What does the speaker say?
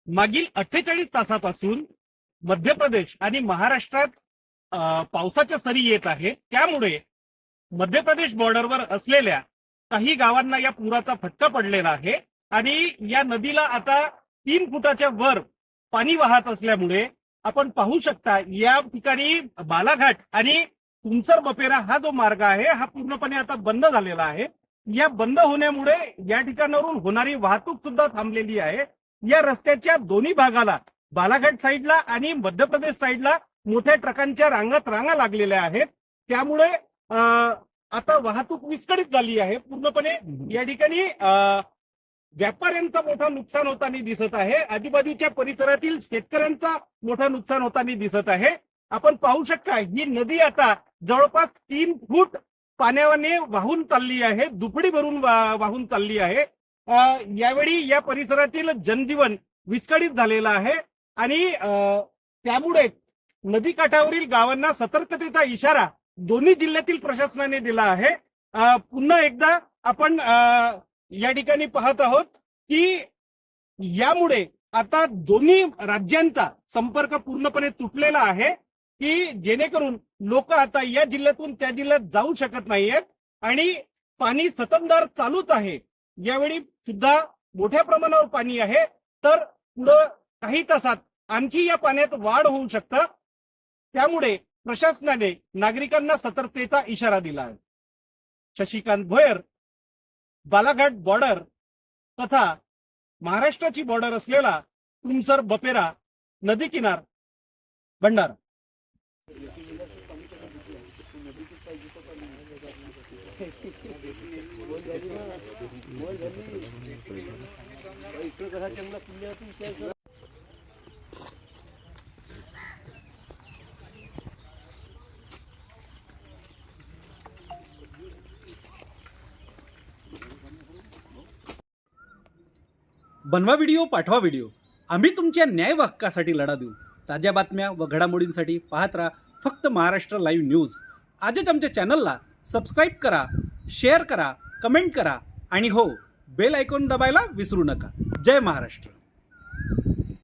मागील 48 तासापासून मध्य प्रदेश आणि महाराष्ट्रात पावसाच्या सरी येत आहेत। त्यामुळे मध्य प्रदेश बॉर्डरवर असलेल्या काही गावांना या पुराचा फटका पडलेला आहे आणि या नदीला आता 3 फुटाच्या वर पाणी वाहत असल्यामुळे आपण पाहू शकता या ठिकाणी बालाघाट आणि तुमसर बपेरा हा जो मार्ग आहे हा पूर्णपणे आता बंद झालेला आहे। या बंद होण्यामुळे या ठिकाणावरून होणारी वाहतूक सुद्धा थांबलेली आहे। या रस्त्याच्या दोन्ही भागाला बालाघाट साईडला आणि मध्य प्रदेश साईडला मोठ्या ट्रकांच्या रांगा लागलेल्या आहेत। त्यामुळे आता वाहतूक विस्कळीत झाली आहे पूर्णपणे। या ठिकाणी व्यापाऱ्यांचा मोठा नुकसान होताना दिसत आहे, आजूबाजूच्या परिसरातील शेतकऱ्यांचा मोठा नुकसान होताना दिसत आहे। आपण पाहू शकता ही नदी आता जवळपास 3 फूट पाण्याने वाहून चालली आहे, दुपडी भरून वाहून चालली आहे। यावेळी या परिसरातील जनजीवन विस्कळीत झालेलं आहे आणि त्यामुळे नदीकाठावरील गावांना सतर्कतेचा इशारा दोन्ही जिल्ह्यातील प्रशासनाने दिला आहे। पुन्हा एकदा आपण या ठिकाणी पाहत आहोत की यामुळे आता दोन्ही राज्यांचा संपर्क पूर्णपणे तुटलेला आहे की जेणेकरून लोक आता या जिल्ह्यातून त्या जिल्ह्यात जाऊ शकत नाहीयेत आणि पाणी सततधार चालूच आहे। यावेळी सुद्धा मोठ्या प्रमाणावर पाणी आहे, तर पुढे काही तासात आणखी या पाण्यात वाढ होऊ शकतं। त्यामुळे प्रशासनाने नागरिकांना सतर्कतेचा इशारा दिला आहे। शशिकांत भोयर, बालाघाट बॉर्डर तथा महाराष्ट्राची बॉर्डर असलेला तुमसर बपेरा नदी किनार, भंडारा। बनवा व्हिडिओ, पाठवा व्हिडिओ, आम्ही तुमच्या न्याय हक्कासाठी लढा देऊ। ताज्या बातम्या व घडामोडींसाठी पाहत राहा फक्त महाराष्ट्र लाईव्ह न्यूज। आजच आमच्या चॅनलला सबस्क्राईब करा, शेअर करा, कमेंट करा आणि हो, बेल आयकॉन दबायला विसरू नका। जय महाराष्ट्र।